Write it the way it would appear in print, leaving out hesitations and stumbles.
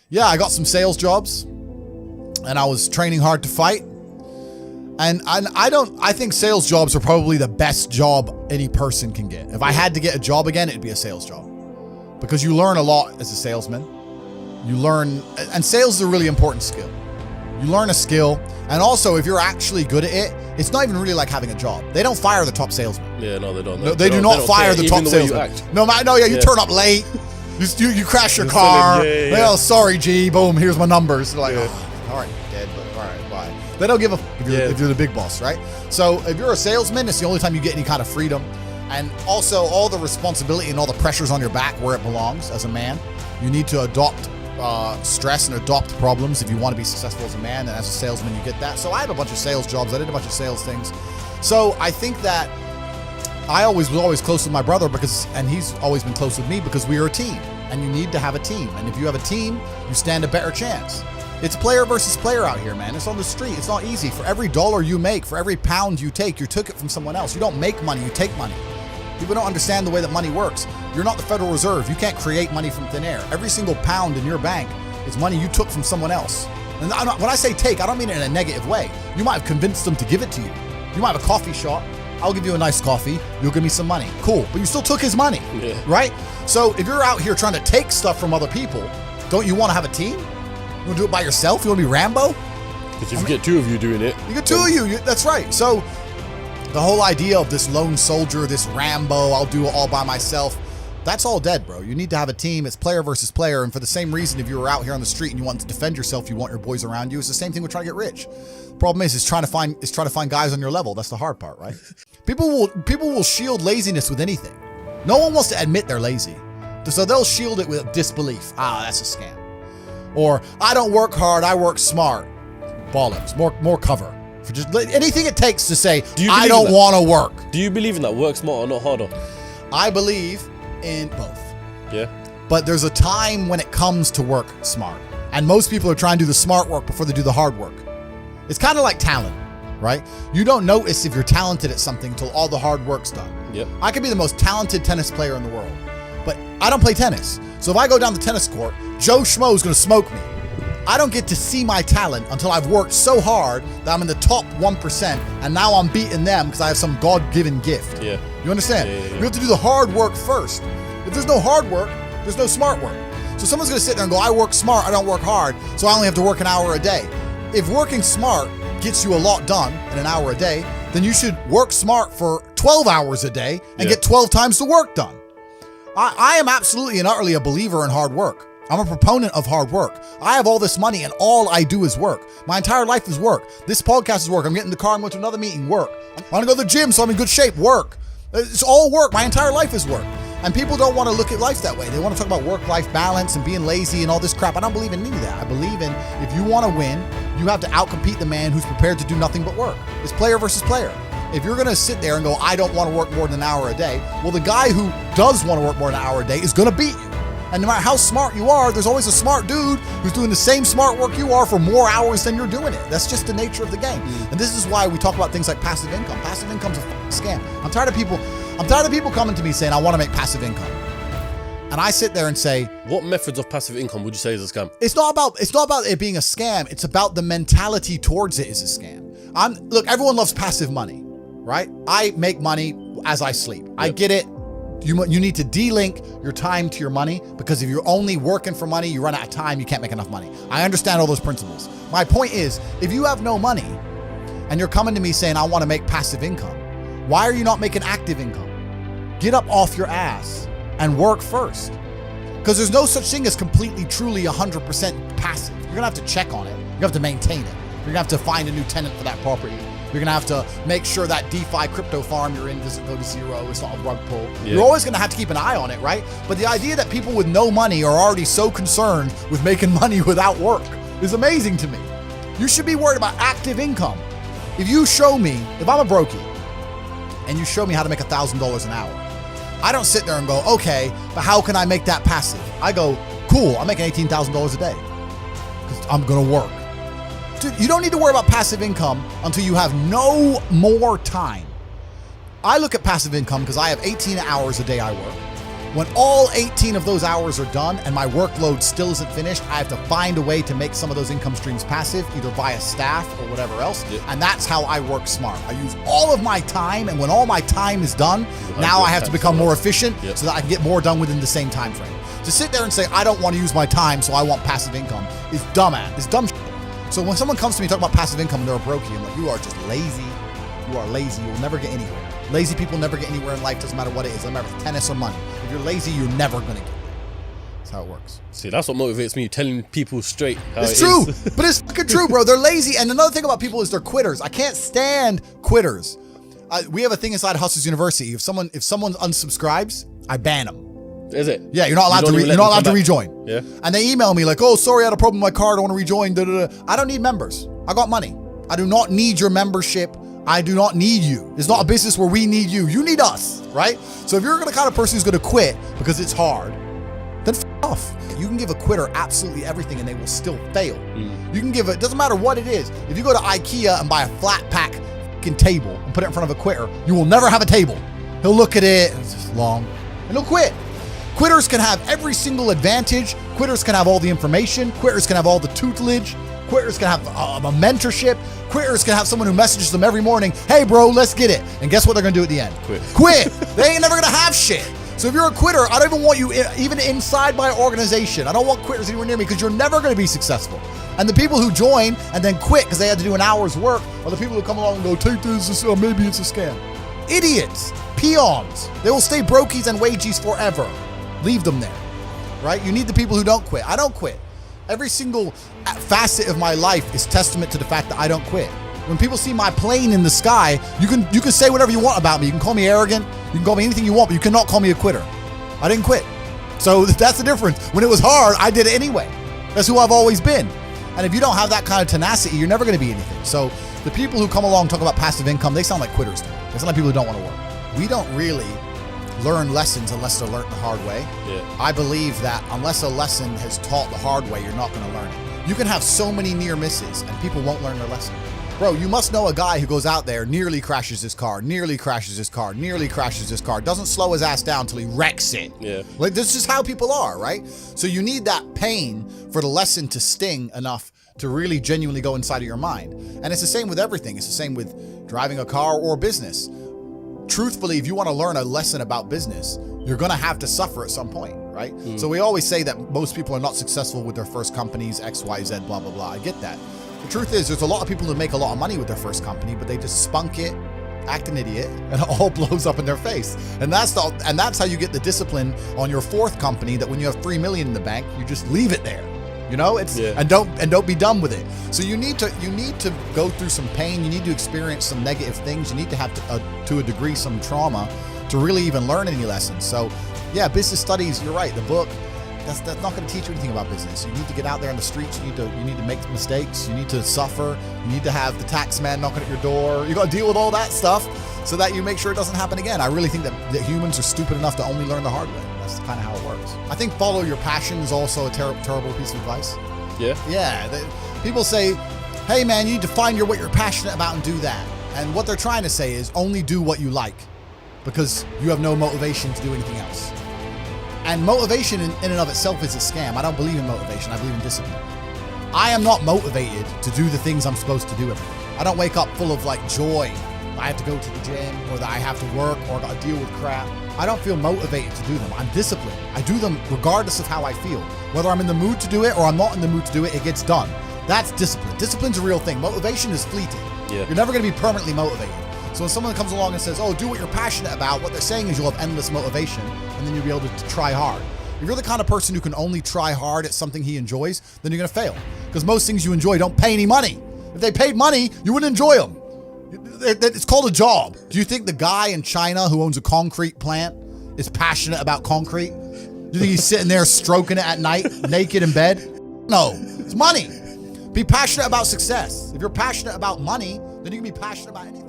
Yeah, I got some sales jobs and I was training hard to fight. And I think sales jobs are probably the best job any person can get. If I had to get a job again, it'd be a sales job. Because you learn a lot as a salesman. You learn, and sales is a really important skill. You learn a skill, and also if you're actually good at it, it's not even really like having a job. They don't fire the top salesman. Yeah, no, they don't. No, they do not fire the top salesman. You turn up late, you crash your car. Well, sorry, G, boom, here's my numbers. They're like, oh, all right, dead, but all right, bye. They don't give a if you're the big boss, right? So if you're a salesman, it's the only time you get any kind of freedom. And also all the responsibility and all the pressures on your back where it belongs as a man. You need to adopt stress and adopt problems if you want to be successful as a man, and as a salesman you get that. So I have a bunch of sales jobs. I did a bunch of sales things. So I think that I was always close with my brother and he's always been close with me because we are a team, and you need to have a team. And if you have a team, you stand a better chance. It's player versus player out here, man. It's on the street. It's not easy. For every dollar you make, for every pound you take, you took it from someone else. You don't make money, you take money. People don't understand the way that money works. You're not the Federal Reserve. You can't create money from thin air. Every single pound in your bank is money you took from someone else. And when I say take, I don't mean it in a negative way. You might have convinced them to give it to you. You might have a coffee shop. I'll give you a nice coffee. You'll give me some money. Cool. But you still took his money, right? So if you're out here trying to take stuff from other people, don't you want to have a team? You want to do it by yourself? You want to be Rambo? Because if you get two of you doing it. You get two of you. That's right. So the whole idea of this lone soldier, this Rambo, I'll do it all by myself, that's all dead, bro. You need to have a team. It's player versus player. And for the same reason, if you were out here on the street and you want to defend yourself, you want your boys around you. It's the same thing with trying to get rich. Problem is trying to find guys on your level. That's the hard part, right? People will shield laziness with anything. No one wants to admit they're lazy. So they'll shield it with disbelief. That's a scam. Or I don't work hard, I work smart. Bollocks. More cover. For just anything it takes to say, I don't want to work. Do you believe in that? Work smarter, not harder? I believe in both. Yeah. But there's a time when it comes to work smart. And most people are trying to do the smart work before they do the hard work. It's kind of like talent, right? You don't notice if you're talented at something until all the hard work's done. Yep. I could be the most talented tennis player in the world, but I don't play tennis. So if I go down the tennis court, Joe Schmo is going to smoke me. I don't get to see my talent until I've worked so hard that I'm in the top 1%, and now I'm beating them because I have some God-given gift. Yeah. You understand? Yeah. You have to do the hard work first. If there's no hard work, there's no smart work. So someone's going to sit there and go, I work smart, I don't work hard, so I only have to work an hour a day. If working smart gets you a lot done in an hour a day, then you should work smart for 12 hours a day and get 12 times the work done. I am absolutely and utterly a believer in hard work. I'm a proponent of hard work. I have all this money and all I do is work. My entire life is work. This podcast is work. I'm getting in the car, I'm going to another meeting, work. I want to go to the gym so I'm in good shape, work. It's all work. My entire life is work. And people don't want to look at life that way. They want to talk about work-life balance and being lazy and all this crap. I don't believe in any of that. I believe in if you want to win, you have to outcompete the man who's prepared to do nothing but work. It's player versus player. If you're going to sit there and go, I don't want to work more than an hour a day, well, the guy who does want to work more than an hour a day is going to beat you. And no matter how smart you are, there's always a smart dude who's doing the same smart work you are for more hours than you're doing it. That's just the nature of the game. And this is why we talk about things like passive income. Passive income's a scam. I'm tired of people coming to me saying, I want to make passive income. And I sit there and say, what methods of passive income would you say is a scam? It's not about it being a scam. It's about the mentality towards it is a scam. Look, everyone loves passive money, right? I make money as I sleep. Yep. I get it. You need to de-link your time to your money, because if you're only working for money, you run out of time, you can't make enough money. I understand all those principles. My point is, if you have no money and you're coming to me saying, I want to make passive income, why are you not making active income? Get up off your ass and work first. Because there's no such thing as completely, truly 100% passive. You're going to have to check on it. You have to maintain it. You're going to have to find a new tenant for that property. You're going to have to make sure that DeFi crypto farm you're in doesn't go to zero. It's not a rug pull. Yeah. You're always going to have to keep an eye on it, right? But the idea that people with no money are already so concerned with making money without work is amazing to me. You should be worried about active income. If you show me, if I'm a brokey, and you show me how to make $1,000 an hour, I don't sit there and go, okay, but how can I make that passive? I go, cool, I'm making $18,000 a day because I'm going to work. Dude, you don't need to worry about passive income until you have no more time. I look at passive income because I have 18 hours a day I work. When all 18 of those hours are done and my workload still isn't finished, I have to find a way to make some of those income streams passive, either via staff or whatever else. Yep. And that's how I work smart. I use all of my time, and when all my time is done, now I have to become more efficient so that I can get more done within the same time frame. To sit there and say, I don't want to use my time, so I want passive income is dumbass. It's dumb shit. So when someone comes to me talking about passive income and they're a brokey, I'm like, you are just lazy. You are lazy. You will never get anywhere. Lazy people never get anywhere in life, doesn't matter what it is. Doesn't matter if it's tennis or money. If you're lazy, you're never going to get there. That's how it works. See, that's what motivates me, telling people straight how it's true, but it's fucking true, bro. They're lazy. And another thing about people is they're quitters. I can't stand quitters. We have a thing inside Hustlers University. If someone unsubscribes, I ban them. Is it? Yeah, you're not allowed to rejoin. Yeah. And they email me like, oh, sorry, I had a problem with my card. I want to rejoin. Da, da, da. I don't need members. I got money. I do not need your membership. I do not need you. It's not a business where we need you. You need us, right? So if you're the kind of person who's going to quit because it's hard, then f off. You can give a quitter absolutely everything and they will still fail. You can give it, doesn't matter what it is. If you go to IKEA and buy a flat pack fucking table and put it in front of a quitter, you will never have a table. He'll look at it, and it's just long, and he'll quit. Quitters can have every single advantage. Quitters can have all the information. Quitters can have all the tutelage. Quitters can have a mentorship. Quitters can have someone who messages them every morning, hey bro, let's get it. And guess what they're gonna do at the end? Quit. They ain't never gonna have shit. So if you're a quitter, I don't even want you even inside my organization. I don't want quitters anywhere near me because you're never gonna be successful. And the people who join and then quit because they had to do an hour's work are the people who come along and go, take this, maybe it's a scam. Idiots, peons. They will stay brokies and wagies forever. Leave them there, right? You need the people who don't quit. I don't quit. Every single facet of my life is testament to the fact that I don't quit. When people see my plane in the sky, you can say whatever you want about me. You can call me arrogant. You can call me anything you want, but you cannot call me a quitter. I didn't quit. So that's the difference. When it was hard, I did it anyway. That's who I've always been. And if you don't have that kind of tenacity, you're never going to be anything. So the people who come along and talk about passive income, they sound like quitters to me. They sound like people who don't want to work. We don't really learn lessons unless they're learned the hard way. Yeah. I believe that unless a lesson is taught the hard way, you're not going to learn it. You can have so many near misses and people won't learn their lesson. Bro, you must know a guy who goes out there, nearly crashes his car, nearly crashes his car, nearly crashes his car, doesn't slow his ass down until he wrecks it. Yeah. Like, this is just how people are, right? So you need that pain for the lesson to sting enough to really genuinely go inside of your mind. And it's the same with everything. It's the same with driving a car or business. Truthfully, if you want to learn a lesson about business, you're going to have to suffer at some point, right? So we always say that most people are not successful with their first companies, X, Y, Z, blah, blah, blah. I get that. The truth is, there's a lot of people who make a lot of money with their first company, but they just spunk it, act an idiot, and it all blows up in their face. And that's how you get the discipline on your fourth company, that when you have $3 million in the bank, you just leave it there. You know, and don't be done with it. So you need to go through some pain. You need to experience some negative things. You need to have to a degree some trauma to really even learn any lessons. So yeah, business studies, you're right. The book, that's not going to teach you anything about business. You need to get out there on the streets. You need to make mistakes. You need to suffer. You need to have the tax man knocking at your door. You got to deal with all that stuff so that you make sure it doesn't happen again. I really think that humans are stupid enough to only learn the hard way. That's kind of how it works. I think follow your passion is also a terrible piece of advice. Yeah? Yeah. People say, hey man, you need to find what you're passionate about and do that. And what they're trying to say is only do what you like because you have no motivation to do anything else. And motivation in and of itself is a scam. I don't believe in motivation. I believe in discipline. I am not motivated to do the things I'm supposed to do every day. I don't wake up full of like joy. I have to go to the gym, or that I have to work, or got to deal with crap. I don't feel motivated to do them. I'm disciplined. I do them regardless of how I feel. Whether I'm in the mood to do it or I'm not in the mood to do it, it gets done. That's discipline. Discipline's a real thing. Motivation is fleeting. Yeah. You're never going to be permanently motivated. So when someone comes along and says, oh, do what you're passionate about, what they're saying is you'll have endless motivation, and then you'll be able to try hard. If you're the kind of person who can only try hard at something he enjoys, then you're going to fail. Because most things you enjoy don't pay any money. If they paid money, you wouldn't enjoy them. It's called a job. Do you think the guy in China who owns a concrete plant is passionate about concrete? Do you think he's sitting there stroking it at night, naked in bed? No, it's money. Be passionate about success. If you're passionate about money, then you can be passionate about anything.